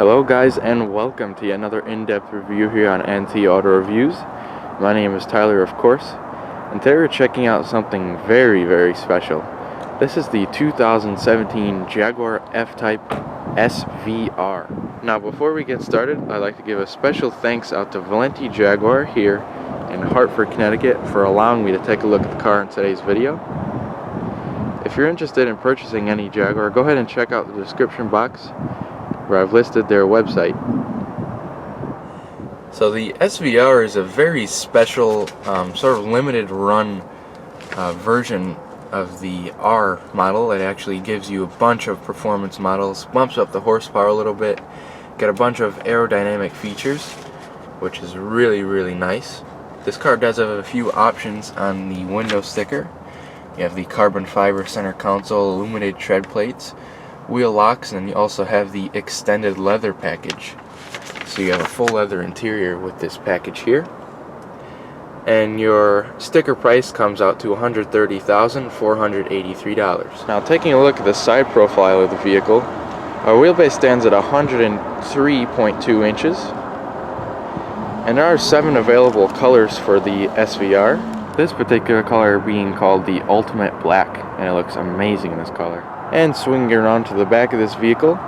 Hello guys, and welcome to another in-depth review here on NT Auto Reviews. My name is Tyler, of course, and today we're checking out something very special. This is the 2017 Jaguar F-Type SVR. Now before we get started, I'd like to give a special thanks out to Valenti Jaguar here in Hartford, Connecticut for allowing me to take a look at the car in today's video. If you're interested in purchasing any Jaguar, go ahead and check out the description box where I've listed their website. So the SVR is a very special, sort of limited run version of the R model. It actually gives you a bunch of performance models, bumps up the horsepower a little bit, get a bunch of aerodynamic features, which is really nice. This car does have a few options on the window sticker. You have the carbon fiber center console, illuminated tread plates, wheel locks, and you also have the extended leather package. So you have a full leather interior with this package here. And your sticker price comes out to $130,483. Now taking a look at the side profile of the vehicle, our wheelbase stands at 103.2 inches. And there are 7 available colors for the SVR. This particular color being called the Ultimate Black, and it looks amazing in this color. And swinging around to the back of this vehicle,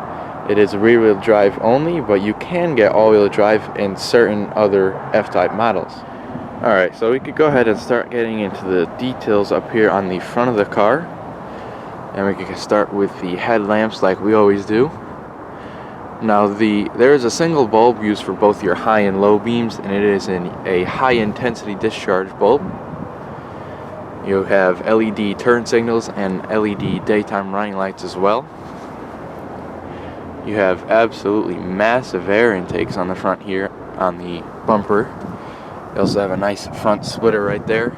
it is rear-wheel drive only, but you can get all-wheel drive in certain other F-Type models. Alright, so we could go ahead and start getting into the details up here on the front of the car. And we can start with the headlamps like we always do. Now there is a single bulb used for both your high and low beams, and it is a high-intensity discharge bulb. You have LED turn signals and LED daytime running lights as well. You have absolutely massive air intakes on the front here on the bumper. You also have a nice front splitter right there.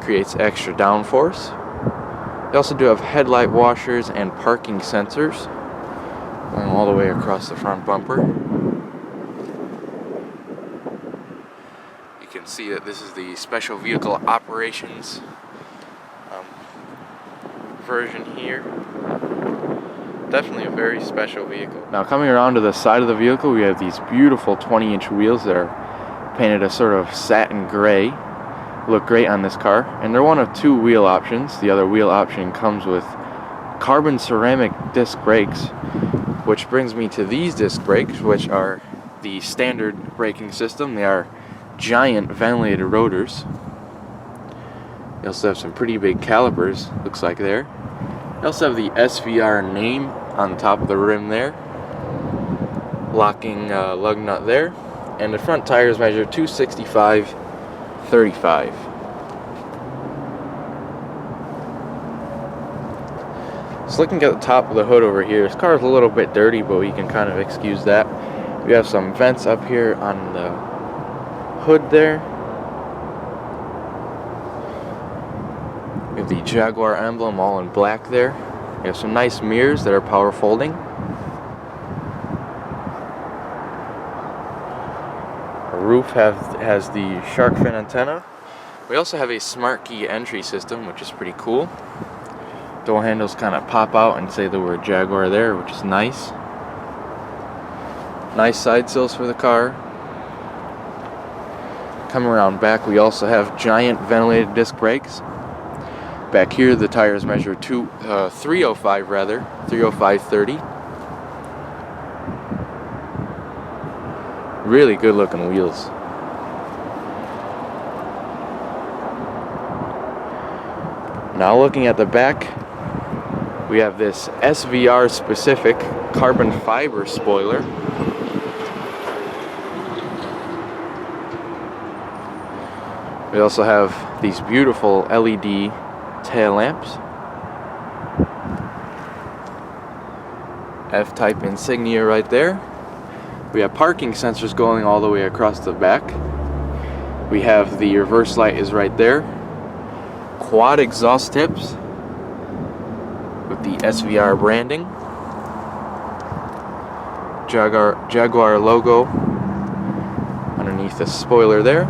Creates extra downforce. You also do have headlight washers and parking sensors going all the way across the front bumper. You can see that this is the special vehicle operations version here. Definitely a very special vehicle. Now coming around to the side of the vehicle, we have these beautiful 20-inch wheels that are painted a sort of satin gray. Look great on this car, and they're one of 2 wheel options. The other wheel option comes with carbon ceramic disc brakes, which brings me to these disc brakes, which are the standard braking system. They are giant ventilated rotors. You also have some pretty big calipers, looks like there. You also have the SVR name on the top of the rim there. Locking lug nut there. And the front tires measure 265/35. So looking at the top of the hood over here, this car is a little bit dirty, but we can kind of excuse that. We have some vents up here on the hood there. We have the Jaguar emblem all in black there. We have some nice mirrors that are power folding. The roof has the shark fin antenna. We also have a smart key entry system, which is pretty cool. Door handles kind of pop out and say the word Jaguar there, which is nice. Nice side sills for the car. Coming around back, we also have giant ventilated disc brakes. Back here, the tires measure 305/30. Really good looking wheels. Now looking at the back, we have this SVR specific carbon fiber spoiler. We also have these beautiful LED tail lamps. F-Type insignia right there. We have parking sensors going all the way across the back. We have the reverse light is right there. Quad exhaust tips with the SVR branding. Jaguar logo underneath the spoiler there.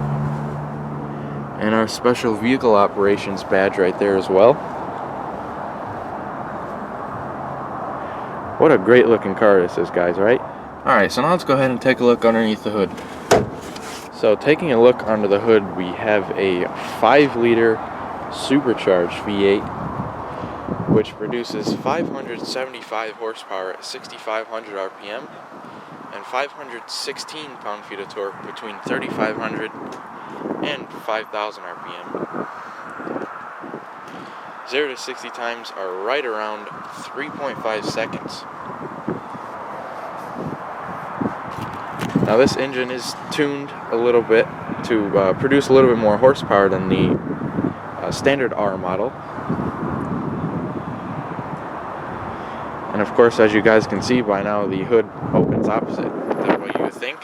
And our special vehicle operations badge right there as well. What a great looking car this is, guys, right? Alright, so now let's go ahead and take a look underneath the hood. So taking a look under the hood, we have a 5-liter supercharged V8, which produces 575 horsepower at 6,500 RPM and 516 pound-feet of torque between 3,500 and 5,000 RPM. 0 to 60 times are right around 3.5 seconds. Now this engine is tuned a little bit to produce a little bit more horsepower than the standard R model. And of course, as you guys can see by now, the hood opens opposite than what you would think.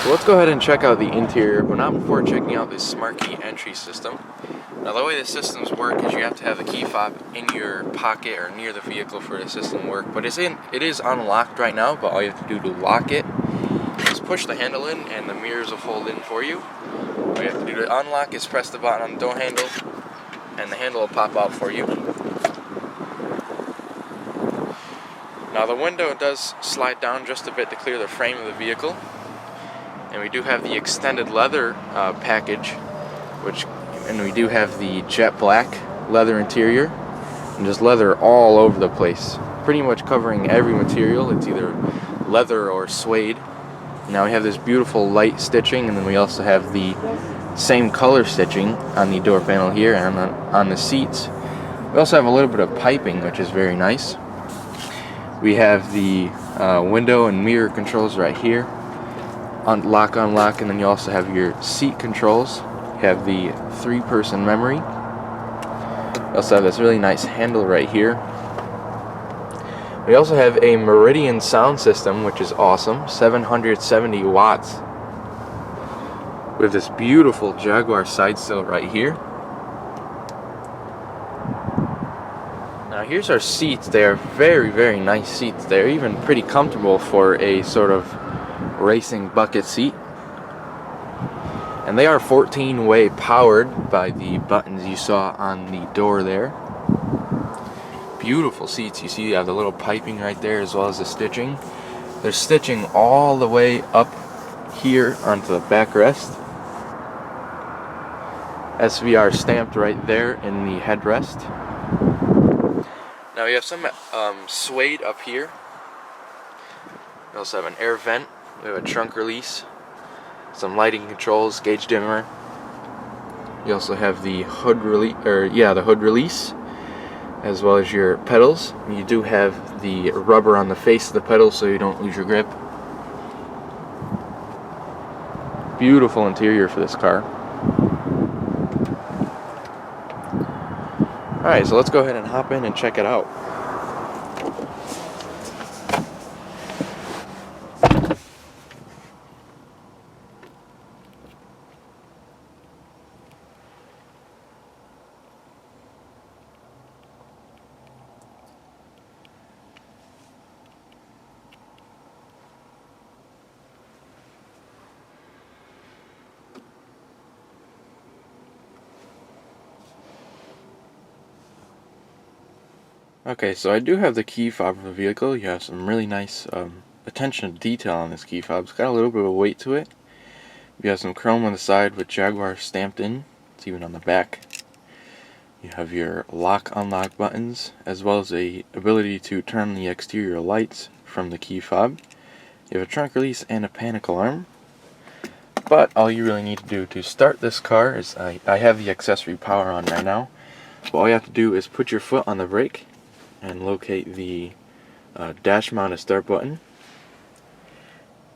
So let's go ahead and check out the interior, but not before checking out this smart key entry system. Now the way the systems work is you have to have the key fob in your pocket or near the vehicle for the system to work, but it is unlocked right now, but all you have to do to lock it is push the handle in and the mirrors will fold in for you. All you have to do to unlock is press the button on the door handle and the handle will pop out for you. Now the window does slide down just a bit to clear the frame of the vehicle. And we do have the extended leather package, and we do have the jet black leather interior, and just leather all over the place, pretty much covering every material. It's either leather or suede. Now we have this beautiful light stitching, and then we also have the same color stitching on the door panel here and on the seats. We also have a little bit of piping, which is very nice. We have the window and mirror controls right here. Lock, unlock, and then you also have your seat controls. You have the 3-person memory. You also have this really nice handle right here. We also have a Meridian sound system, which is awesome, 770 watts. We have this beautiful Jaguar side sill right here. Now here's our seats. They are very, very nice seats. They're even pretty comfortable for a sort of racing bucket seat, and they are 14-way powered by the buttons you saw on the door there. Beautiful seats. You see you have the little piping right there as well as the stitching. There's stitching all the way up here onto the backrest. SVR stamped right there in the headrest. Now we have some suede up here. We also have an air vent. We have a trunk release, some lighting controls, gauge dimmer. You also have the hood release, as well as your pedals. You do have the rubber on the face of the pedals so you don't lose your grip. Beautiful interior for this car. Alright, so let's go ahead and hop in and check it out. Okay, so I do have the key fob for the vehicle. You have some really nice attention to detail on this key fob. It's got a little bit of weight to it. You have some chrome on the side with Jaguar stamped in. It's even on the back. You have your lock, unlock buttons, as well as the ability to turn the exterior lights from the key fob. You have a trunk release and a panic alarm. But all you really need to do to start this car is, I have the accessory power on right now. But all you have to do is put your foot on the brake and locate the dash mounted start button,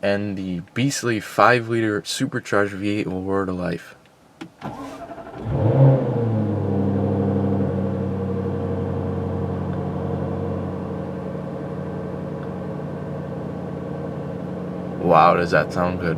and the beastly 5-liter supercharged V8 will roar to life. Wow, does that sound good?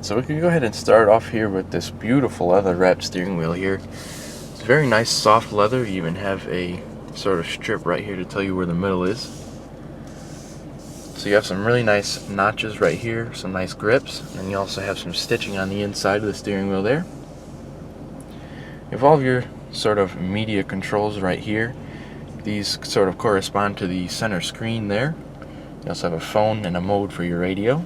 So we can go ahead and start off here with this beautiful leather wrapped steering wheel here. It's very nice soft leather. You even have a sort of strip right here to tell you where the middle is. So you have some really nice notches right here, some nice grips, and you also have some stitching on the inside of the steering wheel there. You have all of your sort of media controls right here. These sort of correspond to the center screen there. You also have a phone and a mode for your radio.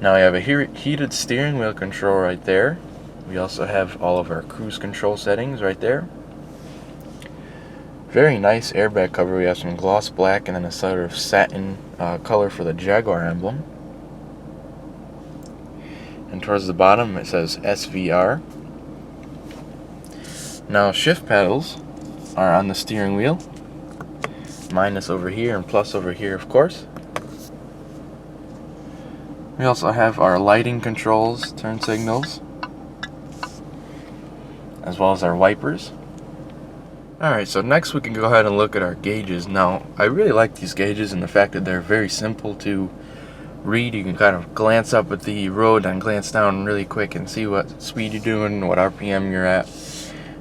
Now we have a heated steering wheel control right there. We also have all of our cruise control settings right there. Very nice airbag cover. We have some gloss black and then a sort of satin color for the Jaguar emblem. And towards the bottom it says SVR. Now shift paddles are on the steering wheel. Minus over here and plus over here, of course. We also have our lighting controls, turn signals, as well as our wipers. Alright, so next we can go ahead and look at our gauges. Now, I really like these gauges and the fact that they're very simple to read. You can kind of glance up at the road and glance down really quick and see what speed you're doing, what RPM you're at.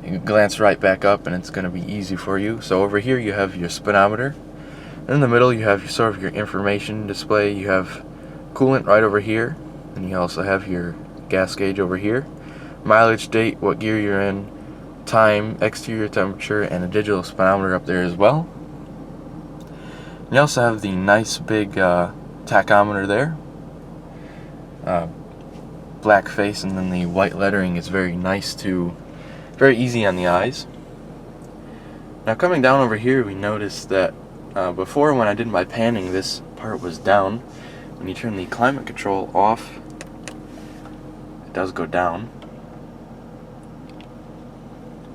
You can glance right back up and it's going to be easy for you. So over here you have your speedometer. In the middle you have sort of your information display. You have coolant right over here, and you also have your gas gauge over here, mileage, date, what gear you're in, time, exterior temperature, and a digital speedometer up there as well. You also have the nice big tachometer there, black face, and then the white lettering is very nice to, very easy on the eyes. Now coming down over here, we noticed that before when I did my panning, this part was down. When you turn the climate control off, it does go down,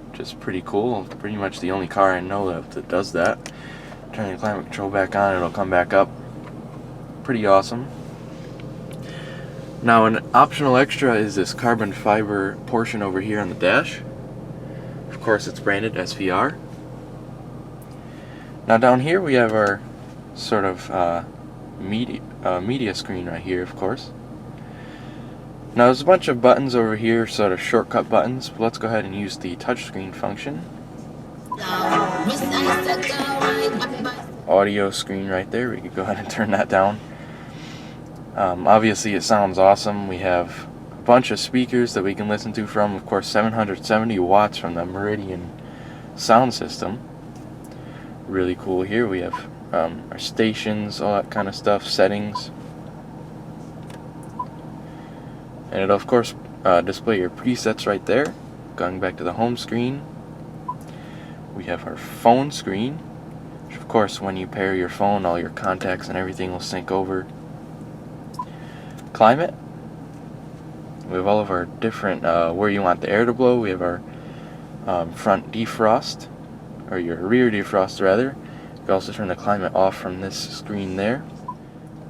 which is pretty cool. Pretty much the only car I know that does that. Turn the climate control back on, it'll come back up. Pretty awesome. Now an optional extra is this carbon fiber portion over here on the dash. Of course it's branded SVR. Now down here we have our sort of media screen right here, of course. Now there's a bunch of buttons over here, sort of shortcut buttons, but let's go ahead and use the touchscreen function. Audio screen right there, we could go ahead and turn that down. Obviously it sounds awesome. We have a bunch of speakers that we can listen to from, of course 770 watts from the Meridian sound system. Really cool here. We have our stations, all that kind of stuff, settings, and it'll of course display your presets right there. Going back to the home screen, we have our phone screen, which of course when you pair your phone, all your contacts and everything will sync over. Climate, we have all of our different where you want the air to blow. We have our front defrost, or your rear defrost rather. You can also turn the climate off from this screen there.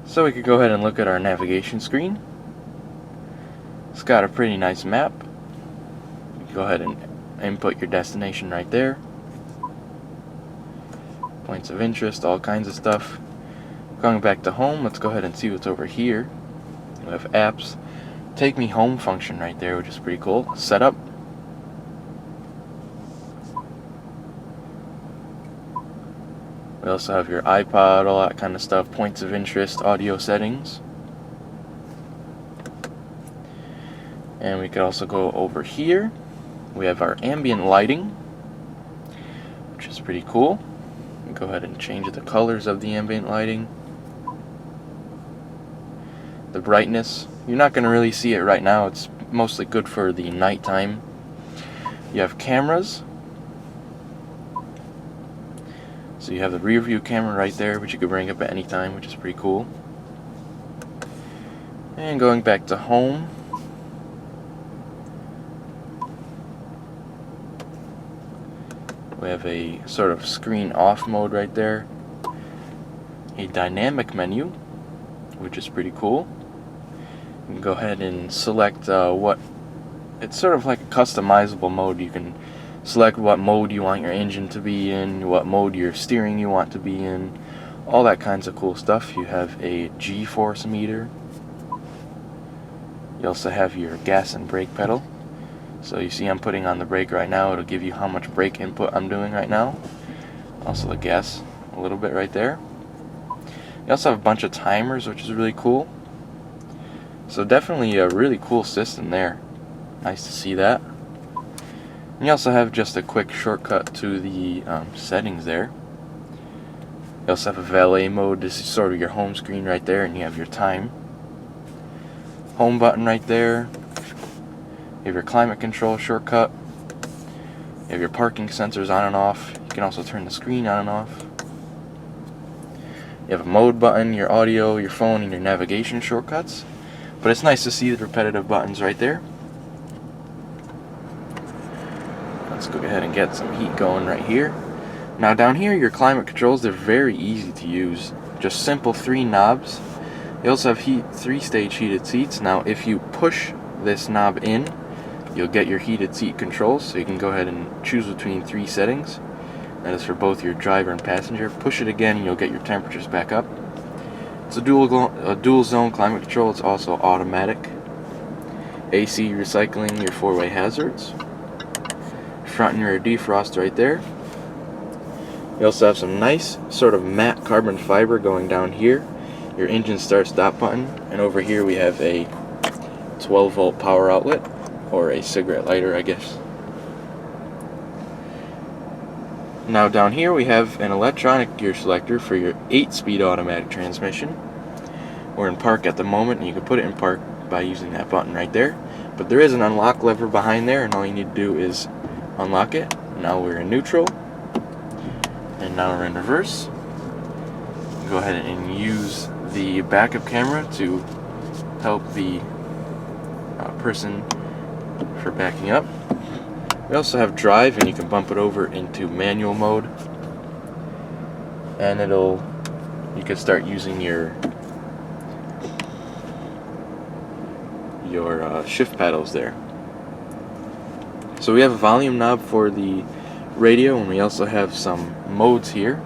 So we could go ahead and look at our navigation screen. It's got a pretty nice map. You can go ahead and input your destination right there. Points of interest, all kinds of stuff. Going back to home, let's go ahead and see what's over here. We have apps. Take me home function right there, which is pretty cool. Setup. We also have your iPod, all that kind of stuff, points of interest, audio settings. And we could also go over here. We have our ambient lighting, which is pretty cool. We go ahead and change the colors of the ambient lighting. The brightness, you're not going to really see it right now. It's mostly good for the nighttime. You have cameras. So you have the rear view camera right there, which you could bring up at any time, which is pretty cool. And going back to home, we have a sort of screen off mode right there. A dynamic menu, which is pretty cool. You can go ahead and select it's sort of like a customizable mode. You can select what mode you want your engine to be in, what mode your steering you want to be in, all that kinds of cool stuff. You have a G-force meter. You also have your gas and brake pedal. So you see I'm putting on the brake right now. It'll give you how much brake input I'm doing right now. Also the gas a little bit right there. You also have a bunch of timers, which is really cool. So definitely a really cool system there. Nice to see that. And you also have just a quick shortcut to the settings there. You also have a valet mode. This is sort of your home screen right there, and you have your time. Home button right there. You have your climate control shortcut. You have your parking sensors on and off. You can also turn the screen on and off. You have a mode button, your audio, your phone, and your navigation shortcuts. But it's nice to see the repetitive buttons right there. Let's go ahead and get some heat going right here. Now down here, your climate controls, they're very easy to use. Just simple 3 knobs. You also have 3-stage heated seats. Now if you push this knob in, you'll get your heated seat controls, so you can go ahead and choose between 3 settings. That is for both your driver and passenger. Push it again and you'll get your temperatures back up. It's a dual zone climate control. It's also automatic. AC recycling, your 4-way hazards. Front and rear defrost right there. You also have some nice sort of matte carbon fiber going down here. Your engine start stop button. And over here we have a 12-volt power outlet, or a cigarette lighter, I guess. Now down here we have an electronic gear selector for your 8-speed automatic transmission. We're in park at the moment, and you can put it in park by using that button right there. But there is an unlock lever behind there, and all you need to do is unlock it. Now we're in neutral, and now we're in reverse. Go ahead and use the backup camera to help the person for backing up. We also have drive, and you can bump it over into manual mode, and you can start using your shift paddles there. So we have a volume knob for the radio, and we also have some modes here.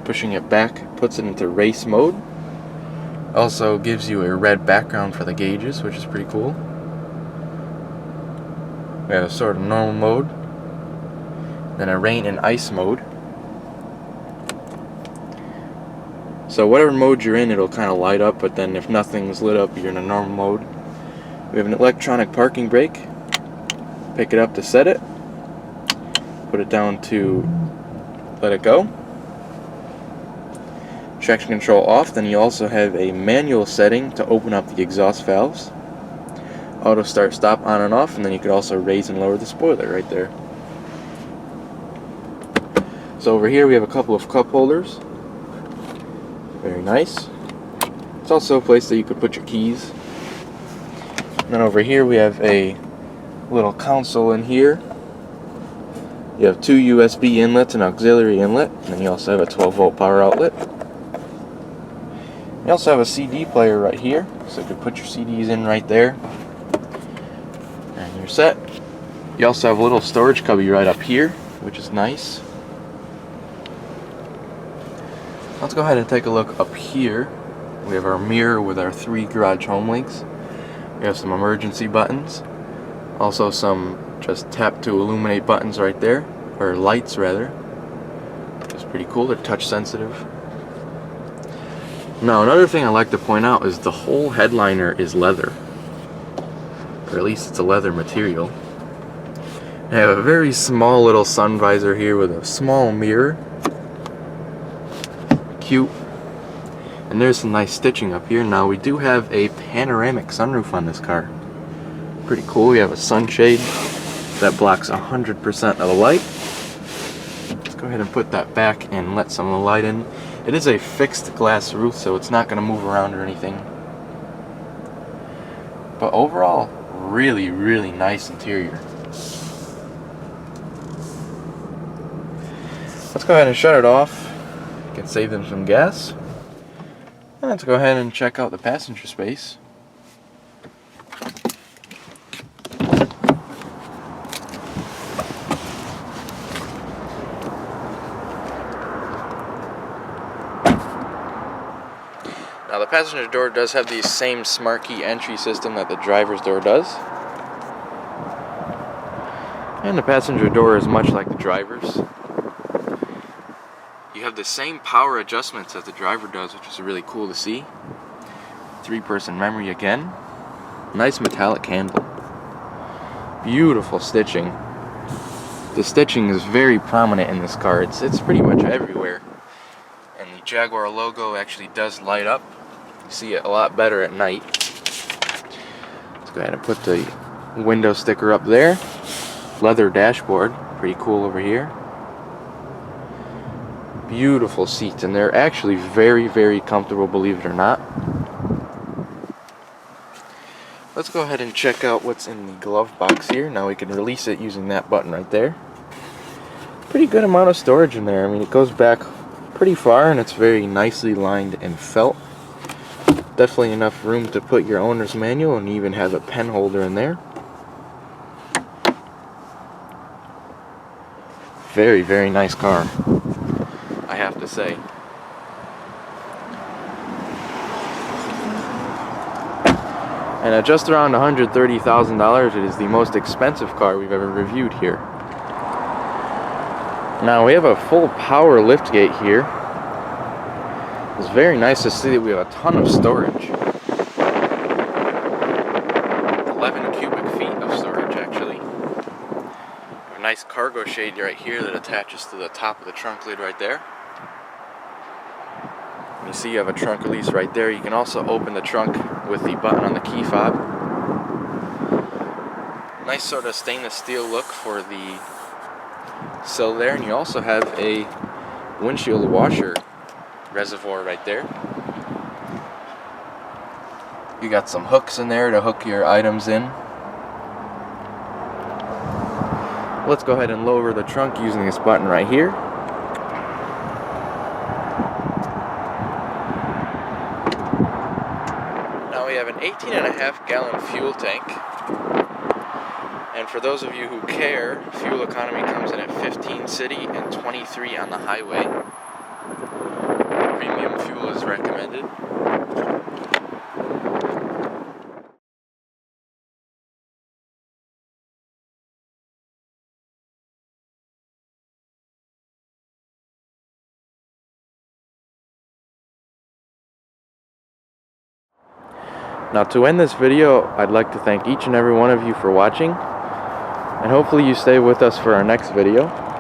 Pushing it back puts it into race mode. Also gives you a red background for the gauges, which is pretty cool. We have a sort of normal mode, then a rain and ice mode. So whatever mode you're in, it'll kind of light up, but then if nothing's lit up, you're in a normal mode. We have an electronic parking brake. Pick it up to set it. Put it down to let it go. Traction control off. Then you also have a manual setting to open up the exhaust valves. Auto start stop on and off, and then you could also raise and lower the spoiler right there. So over here we have a couple of cup holders. Very nice. It's also a place that you could put your keys. And then over here we have a little console in here. You have 2 USB inlets and auxiliary inlet, and then you also have a 12-volt power outlet. You also have a CD player right here, so you can put your CDs in right there. And you're set. You also have a little storage cubby right up here, which is nice. Let's go ahead and take a look up here. We have our mirror with our 3 garage home links. We have some emergency buttons. Also some just tap to illuminate buttons right there, or lights rather. It's pretty cool. They're touch sensitive. Now another thing I like to point out is the whole headliner is leather, or at least it's a leather material. I have a very small little sun visor here with a small mirror. Cute. And there's some nice stitching up here. Now we do have a panoramic sunroof on this car. Pretty cool. We have a sunshade that blocks 100% of the light. Let's go ahead and put that back and let some of the light in. It is a fixed glass roof, so it's not going to move around or anything. But overall, really, really nice interior. Let's go ahead and shut it off. You can save them some gas. And let's go ahead and check out the passenger space. Now the passenger door does have the same smart key entry system that the driver's door does. And the passenger door is much like the driver's. You have the same power adjustments as the driver does, which is really cool to see. 3-person memory again. Nice metallic handle. Beautiful stitching. The stitching is very prominent in this car. It's pretty much everywhere. And the Jaguar logo actually does light up. You see it a lot better at night. Let's go ahead and put the window sticker up there. Leather dashboard. Pretty cool over here. Beautiful seats, and they're actually very, very comfortable, believe it or not. Let's go ahead and check out what's in the glove box here. Now we can release it using that button right there. Pretty good amount of storage in there. I mean, it goes back pretty far and it's very nicely lined and felt. Definitely enough room to put your owner's manual, and even have a pen holder in there. Very, very nice car, I have to say. And at just around $130,000, it is the most expensive car we've ever reviewed here. Now we have a full power liftgate here. It's very nice to see that we have a ton of storage. 11 cubic feet of storage, actually. A nice cargo shade right here that attaches to the top of the trunk lid right there. You see you have a trunk release right there. You can also open the trunk with the button on the key fob. Nice sort of stainless steel look for the sill there, and you also have a windshield washer reservoir right there. You got some hooks in there to hook your items in. Let's go ahead and lower the trunk using this button right here. Now we have an 18.5 gallon fuel tank. And for those of you who care, fuel economy comes in at 15 city and 23 on the highway. Premium fuel is recommended. Now, to end this video, I'd like to thank each and every one of you for watching, and hopefully you stay with us for our next video.